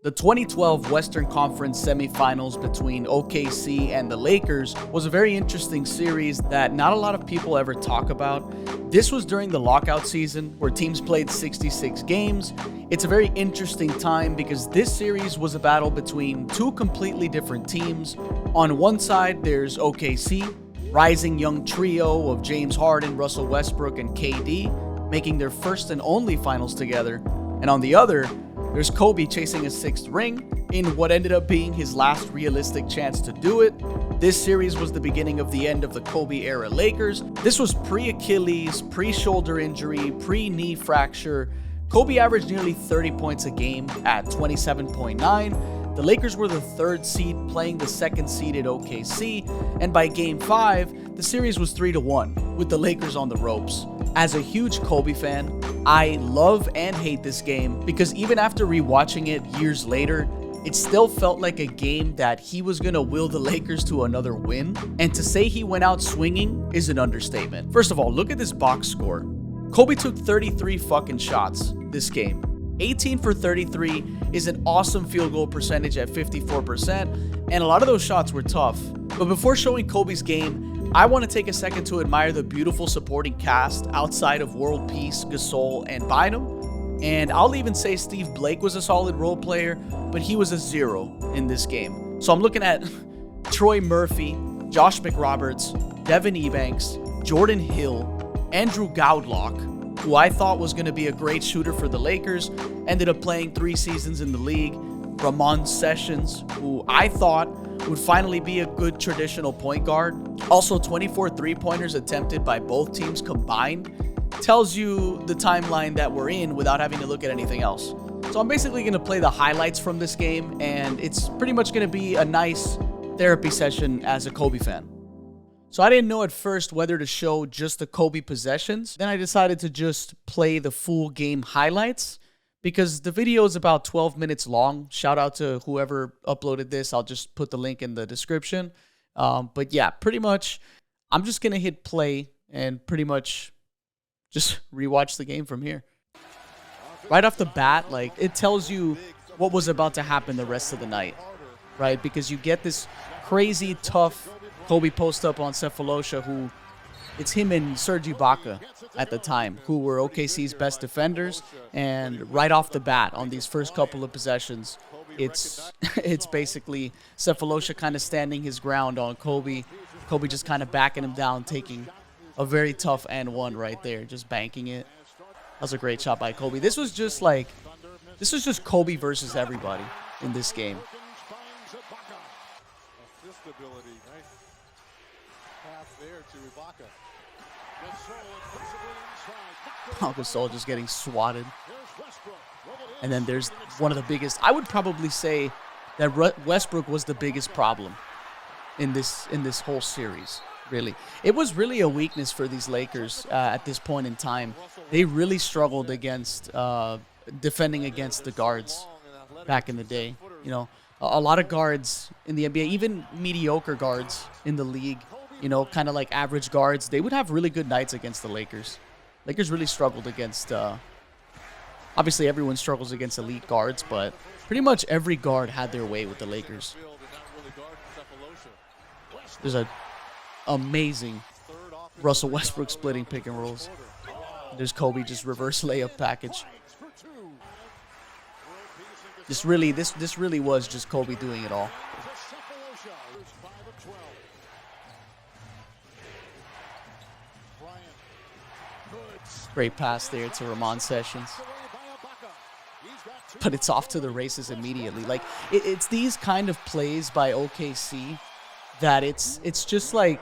The 2012 Western Conference semifinals between OKC and the Lakers was a very interesting series that not a lot of people ever talk about. This was during the lockout season where teams played 66 games. It's a very interesting time because this series was a battle between two completely different teams. On one side, there's OKC, rising young trio of James Harden, Russell Westbrook, and KD, making their first and only finals together. And on the other, there's Kobe chasing a sixth ring in what ended up being his last realistic chance to do it. This series was the beginning of the end of the Kobe era Lakers. This was pre-Achilles, pre-shoulder injury, pre-knee fracture. Kobe averaged nearly 30 points a game at 27.9. The Lakers were the third seed playing the second seeded OKC, and by game 5, the series was 3-1 with the Lakers on the ropes. As a huge Kobe fan, I love and hate this game because even after rewatching it years later, it still felt like a game that he was gonna will the Lakers to another win. And to say he went out swinging is an understatement. First of all, look at this box score. Kobe took 33 fucking shots this game. 18 for 33 is an awesome field goal percentage at 54%, and a lot of those shots were tough. But before showing Kobe's game, I want to take a second to admire the beautiful supporting cast outside of World Peace, Gasol, and Bynum. And I'll even say Steve Blake was a solid role player, but he was a zero in this game. So I'm looking at Troy Murphy, Josh McRoberts, Devin Ebanks, Jordan Hill, Andrew Goudlock, who I thought was going to be a great shooter for the Lakers, ended up playing 3 seasons in the league. Ramon Sessions, who I thought would finally be a good traditional point guard. Also, 24 three-pointers attempted by both teams combined tells you the timeline that we're in without having to look at anything else. So I'm basically going to play the highlights from this game, and it's pretty much going to be a nice therapy session as a Kobe fan. So I didn't know at first whether to show just the Kobe possessions. Then I decided to just play the full game highlights because the video is about 12 minutes long. Shout out to whoever uploaded this. I'll just put the link in the description. But yeah, pretty much I'm just going to hit play and pretty much just rewatch the game from here. Right off the bat, like, it tells you what was about to happen the rest of the night, right? Because you get this crazy tough Kobe post up on Cephalosha, who it's him and Serge Ibaka at the time, who were OKC's best defenders. And right off the bat on these first couple of possessions, it's basically Cephalosha kind of standing his ground on Kobe. Kobe just kind of backing him down, taking a very tough and one right there, just banking it. That was a great shot by Kobe. This was just Kobe versus everybody in this game. Gasol just getting swatted. And then there's one of the biggest. I would probably say that Westbrook was the biggest problem in this whole series. Really, it was really a weakness for these Lakers at this point in time. They really struggled against defending against the guards back in the day. You know, a lot of guards in the NBA, even mediocre guards in the league, you know, kind of like average guards, they would have really good nights against the Lakers. Lakers really struggled against, obviously everyone struggles against elite guards, but pretty much every guard had their way with the Lakers. There's a amazing Russell Westbrook splitting pick and rolls. There's Kobe just reverse layup package. This really was just Kobe doing it all. Great pass there to Ramon Sessions. But it's off to the races immediately. Like, it's these kind of plays by OKC that it's just like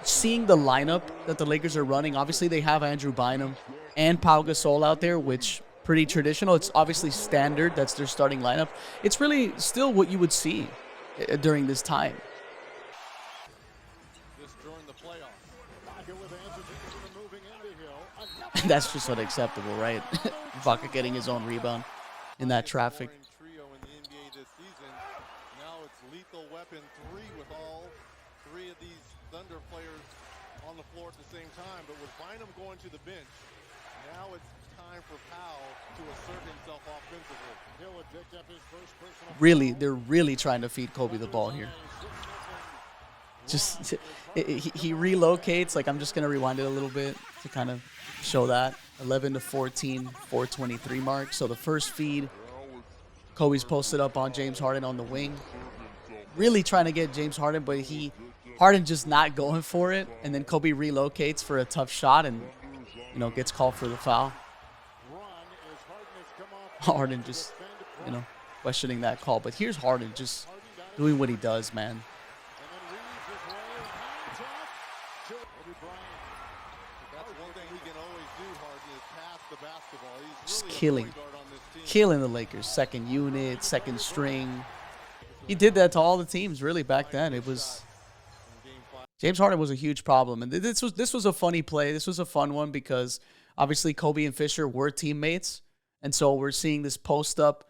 seeing the lineup that the Lakers are running. Obviously, they have Andrew Bynum and Pau Gasol out there, which pretty traditional. It's obviously standard. That's their starting lineup. It's really still what you would see during this time. That's just unacceptable, right? Ibaka getting his own rebound in that traffic. Weapon 3 with all 3 of these Thunder players on the floor at the same time, but with Bynum going to the bench, now it's time for Powell to assert himself offensively. Hill had picked up his first personal Really, they're really trying to feed Kobe the ball here. Just he relocates. Like, I'm just gonna rewind it a little bit to kind of show that 11-14, 4:23 mark. So the first feed, Kobe's posted up on James Harden on the wing, really trying to get James Harden, but Harden just not going for it, and then Kobe relocates for a tough shot and gets called for the foul. Harden just questioning that call, but here's Harden just doing what he does, man. Just killing the Lakers. Second unit, second string. He did that to all the teams really back then. It was James Harden was a huge problem, and this was a funny play. This was a fun one because obviously Kobe and Fisher were teammates, and so we're seeing this post up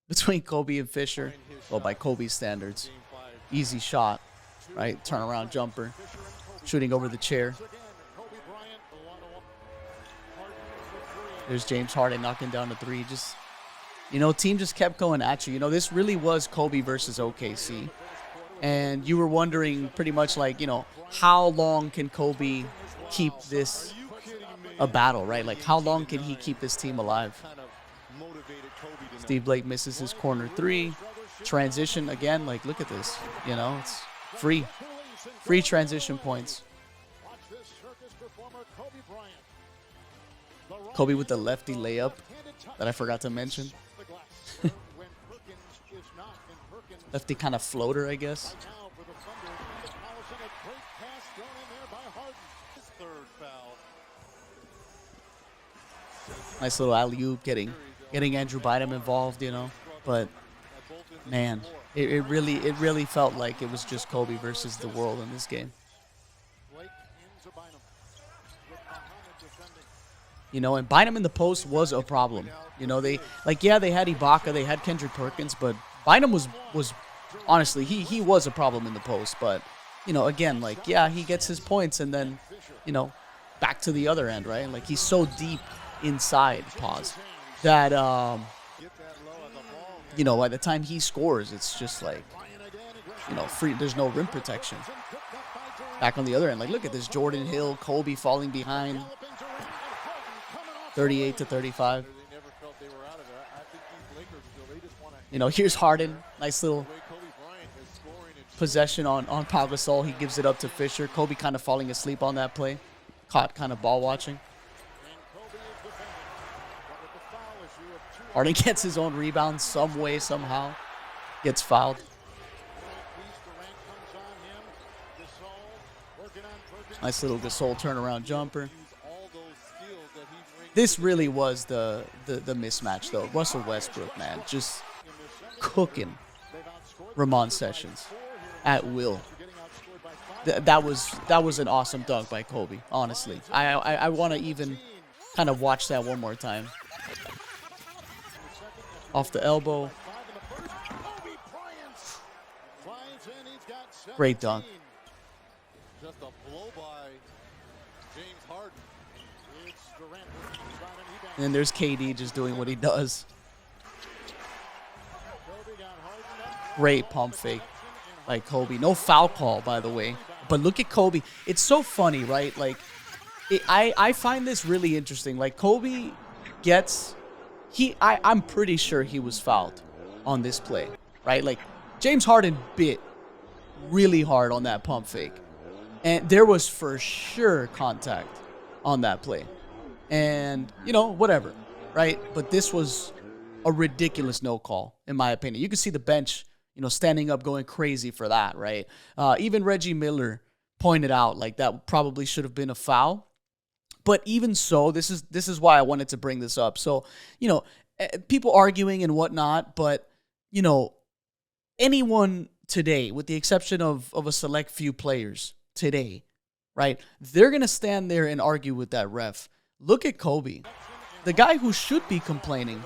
between Kobe and Fisher. Well, by Kobe's standards, easy shot, right? Turnaround jumper, shooting over the chair. There's James Harden knocking down a three. Just, team just kept going at you. This really was Kobe versus OKC. And you were wondering pretty much like, how long can Kobe keep this a battle, right? Like, how long can he keep this team alive? Steve Blake misses his corner three. Transition again. Like, look at this. It's free transition points. Kobe with the lefty layup that I forgot to mention. Lefty kind of floater, I guess. Nice little alley-oop, getting Andrew Bynum involved, But man, it really felt like it was just Kobe versus the world in this game. And Bynum in the post was a problem. They had Ibaka, they had Kendrick Perkins, but Bynum was honestly, he was a problem in the post. But, again, he gets his points and then, back to the other end, right? Like, he's so deep inside, that, by the time he scores, it's just like, free. There's no rim protection. Back on the other end, like, look at this, Jordan Hill, Kobe falling behind. 38-35. Here's Harden. Nice little possession on Pau Gasol. He gives it up to Fisher. Kobe kind of falling asleep on that play. Caught kind of ball watching. Harden gets his own rebound some way, somehow. Gets fouled. Nice little Gasol turnaround jumper. This really was the mismatch, though. Russell Westbrook, man, just cooking Ramon Sessions at will. That was an awesome dunk by Kobe, honestly. I want to even kind of watch that one more time. Off the elbow. Great dunk. Just a blow by James Harden. And then there's KD just doing what he does. Great pump fake by Kobe. No foul call, by the way. But look at Kobe. It's so funny, right? Like, I find this really interesting. Like, Kobe gets... I'm pretty sure he was fouled on this play, right? Like, James Harden bit really hard on that pump fake. And there was for sure contact on that play. And, whatever, right? But this was a ridiculous no call, in my opinion. You can see the bench, standing up going crazy for that, right? Even Reggie Miller pointed out, like, that probably should have been a foul. But even so, this is why I wanted to bring this up. So, people arguing and whatnot, but, anyone today, with the exception of a select few players today, right? They're going to stand there and argue with that ref. Look at Kobe. The guy who should be complaining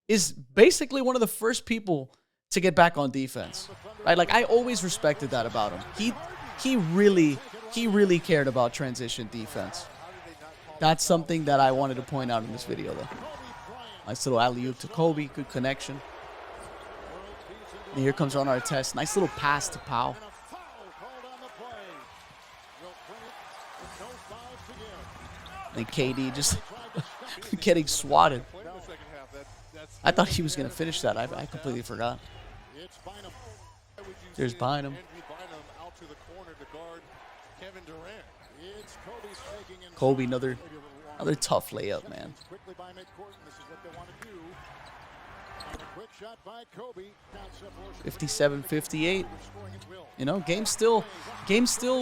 is basically one of the first people to get back on defense, right? Like, I always respected that about him. He really cared about transition defense. That's something that I wanted to point out in this video, though. Nice little alley-oop to Kobe. Good connection. And here comes Ron Artest. Nice little pass to Powell. And KD just getting swatted. I thought he was going to finish that. I completely forgot. There's Bynum. Kobe, another tough layup, man. 57-58. You know, game's still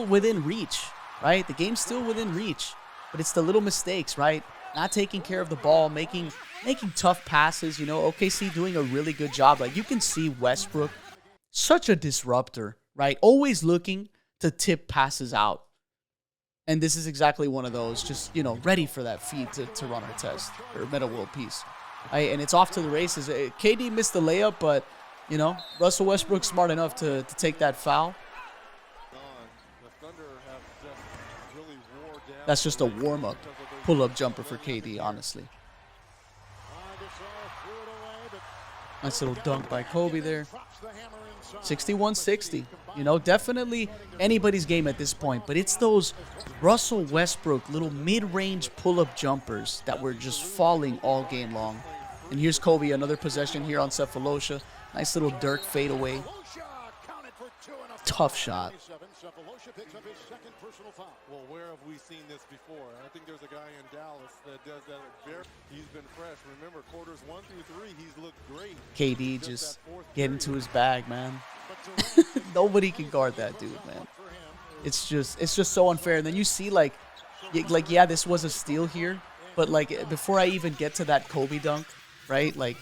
within reach, right? The game's still within reach, but it's the little mistakes, right? Not taking care of the ball, making tough passes. You know, OKC doing a really good job. Like, you can see Westbrook, such a disruptor, right? Always looking to tip passes out. And this is exactly one of those, just, you know, ready for that feed to run our test, or Meta World Peace. And it's off to the races. KD missed the layup, but, you know, Russell Westbrook smart enough to take that foul. That's just a warm-up pull-up jumper for KD, honestly. Nice little dunk by Kobe there. 61-60. You know, definitely anybody's game at this point. But it's those Russell Westbrook little mid-range pull-up jumpers that were just falling all game long. And here's Kobe, another possession here on Cephalosha. Nice little Dirk fadeaway. Tough shot. Well, where have we seen this before? I think there's a guy in Dallas that does that. He's been fresh. Remember, quarters 1 through 3, he's looked great. KD just getting to his bag, man. Nobody can guard that dude, man. It's just so unfair. And then you see, like, yeah, this was a steal here, but like before I even get to that Kobe dunk, right? Like,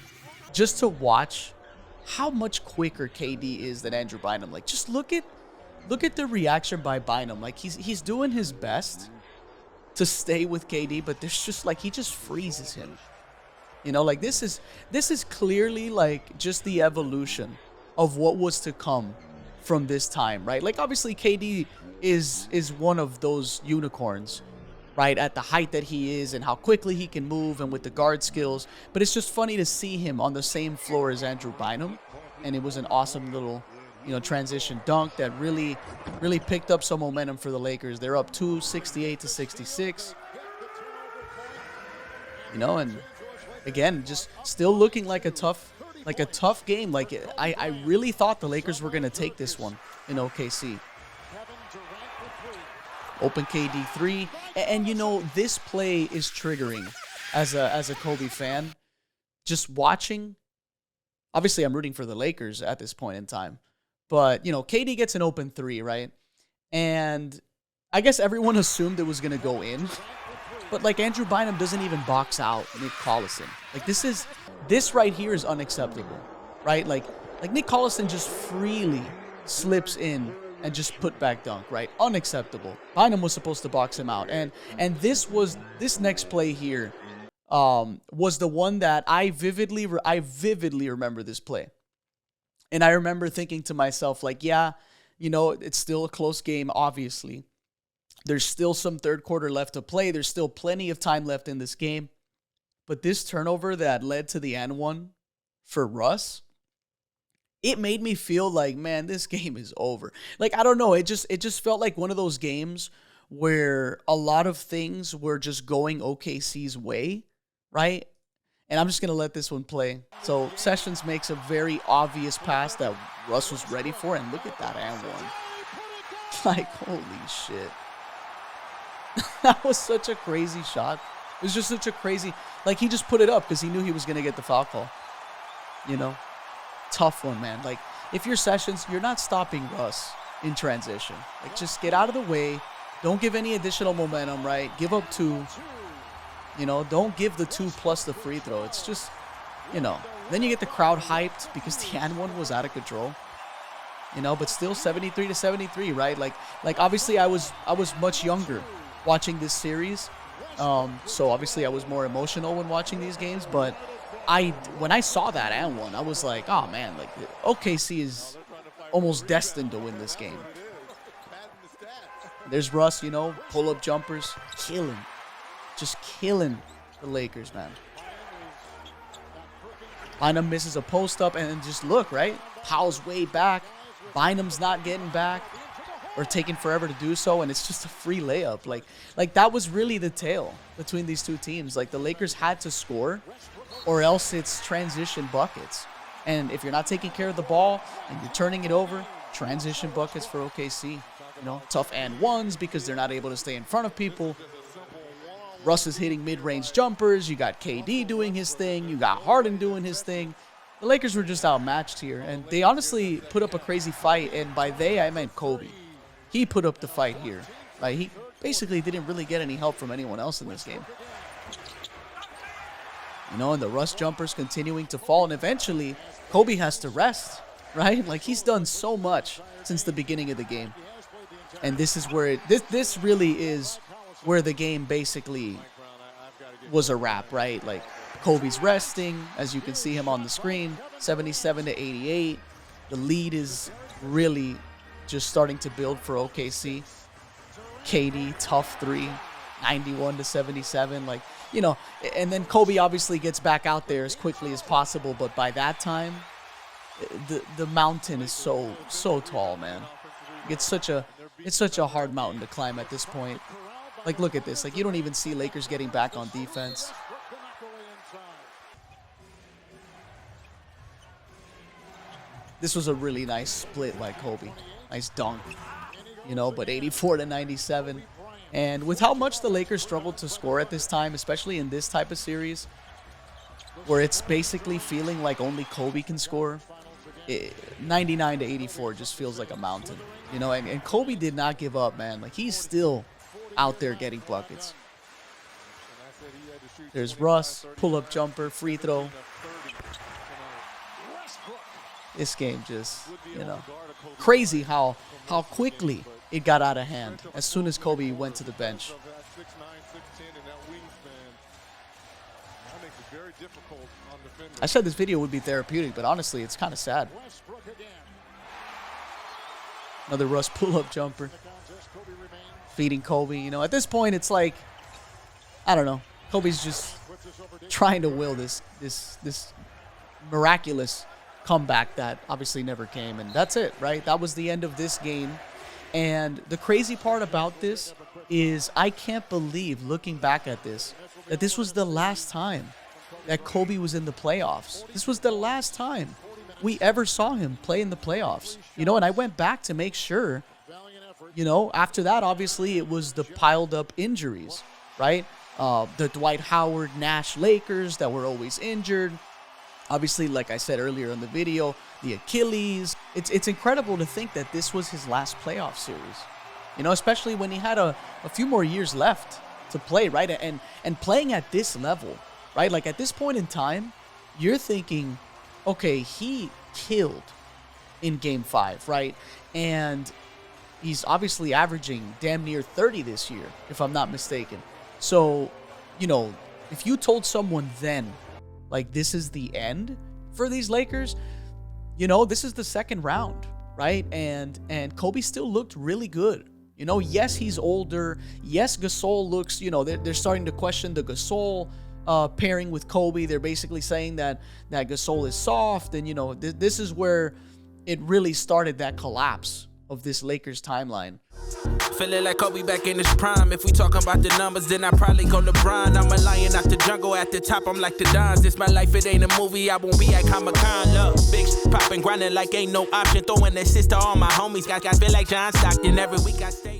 just to watch how much quicker KD is than Andrew Bynum. Like, just look at the reaction by Bynum. Like, he's doing his best to stay with KD, but there's just like, he just freezes him. You know, like, this is clearly like just the evolution of what was to come from this time, right? Like, obviously KD is one of those unicorns, right, at the height that he is and how quickly he can move and with the guard skills. But it's just funny to see him on the same floor as Andrew Bynum. And it was an awesome little, you know, transition dunk that really picked up some momentum for the Lakers. They're up 68-66. You know, and again, just still looking like a tough game. Like, I really thought the Lakers were going to take this one in OKC. Open KD 3. And you know, this play is triggering as a Kobe fan. Just watching. Obviously, I'm rooting for the Lakers at this point in time. But, you know, KD gets an open 3, right? And I guess everyone assumed it was going to go in. But, like, Andrew Bynum doesn't even box out Nick Collison. Like, this right here is unacceptable, right? Like Nick Collison just freely slips in and just put back dunk, right? Unacceptable. Bynum was supposed to box him out. And this next play here was the one that I vividly remember this play. And I remember thinking to myself, like, yeah, you know, it's still a close game, obviously. There's still some third quarter left to play. There's still plenty of time left in this game. But this turnover that led to the and one for Russ, it made me feel like, man, this game is over. Like, I don't know. It just felt like one of those games where a lot of things were just going OKC's way, right? And I'm just going to let this one play. So Sessions makes a very obvious pass that Russ was ready for. And look at that and one. Like, holy shit. That was such a crazy shot. It was just such a crazy... Like, he just put it up because he knew he was going to get the foul call. You know? Tough one, man. Like, if you're Sessions, you're not stopping Russ in transition. Like, just get out of the way. Don't give any additional momentum, right? Give up 2. You know, don't give the 2 plus the free throw. It's just, you know. Then you get the crowd hyped because the and one was out of control. You know, but still 73-73, right? Like obviously I was much younger watching this series. So obviously I was more emotional when watching these games, but when I saw that and one, I was like, oh man, like OKC is almost destined to win this game. There's Russ, you know, pull-up jumpers, killing. just killing the Lakers, man. Bynum misses a post-up, and just look, right? Powell's way back. Bynum's not getting back or taking forever to do so, and it's just a free layup. Like that was really the tale between these two teams. Like, the Lakers had to score, or else it's transition buckets. And if you're not taking care of the ball and you're turning it over, transition buckets for OKC. You know, tough and ones because they're not able to stay in front of people. Russ is hitting mid-range jumpers. You got KD doing his thing. You got Harden doing his thing. The Lakers were just outmatched here, and they honestly put up a crazy fight, and by they, I meant Kobe. He put up the fight here. Like, he basically didn't really get any help from anyone else in this game. You know, and the Russ jumpers continuing to fall, and eventually Kobe has to rest, right? Like, he's done so much since the beginning of the game. And this is where this really is where the game basically was a wrap, right? Like, Kobe's resting, as you can see him on the screen, 77-88. The lead is really just starting to build for OKC. KD, tough three, 91-77. Like, you know, and then Kobe obviously gets back out there as quickly as possible, but by that time, the mountain is so tall, man. It's such a hard mountain to climb at this point. Like, look at this. Like, you don't even see Lakers getting back on defense. This was a really nice split by Kobe. Nice dunk, you know, but 84-97. And with how much the Lakers struggled to score at this time, especially in this type of series, where it's basically feeling like only Kobe can score, 99-84 just feels like a mountain, you know. And Kobe did not give up, man. Like, he's still out there getting buckets. There's Russ, pull-up jumper, free throw. This game just, you know, crazy how quickly it got out of hand as soon as Kobe went to the bench. I said this video would be therapeutic, but honestly, it's kind of sad. Another Russ pull-up jumper. Feeding Kobe, you know. At this point, it's like, I don't know. Kobe's just trying to will this miraculous comeback that obviously never came, and that's it, right? That was the end of this game. And the crazy part about this is I can't believe, looking back at this, that this was the last time that Kobe was in the playoffs. This was the last time we ever saw him play in the playoffs. You know, and I went back to make sure, you know, after that, obviously, it was the piled up injuries, right? The Dwight Howard, Nash Lakers that were always injured. Obviously, like I said earlier in the video, the Achilles. It's incredible to think that this was his last playoff series, you know, especially when he had a few more years left to play, right? And playing at this level, right? Like, at this point in time, you're thinking, okay, he killed in Game 5, right? And he's obviously averaging damn near 30 this year, if I'm not mistaken. So, you know, if you told someone then, like, this is the end for these Lakers, you know, this is the second round, right? And Kobe still looked really good. You know, yes, he's older. Yes, Gasol looks, you know, they're starting to question the Gasol pairing with Kobe. They're basically saying that Gasol is soft. And, you know, this is where it really started, that collapse of this Lakers timeline. Feeling like Kobe back in his prime. If we talking about the numbers, then I probably go LeBron. I'm a lion out the jungle. At the top, I'm like the Dons. This my life, it ain't a movie. I won't be at Comic-Con. Look, big popping, grinding like ain't no option. Throwing assists to all my homies. Got feel like John Stockton. Every week I stay.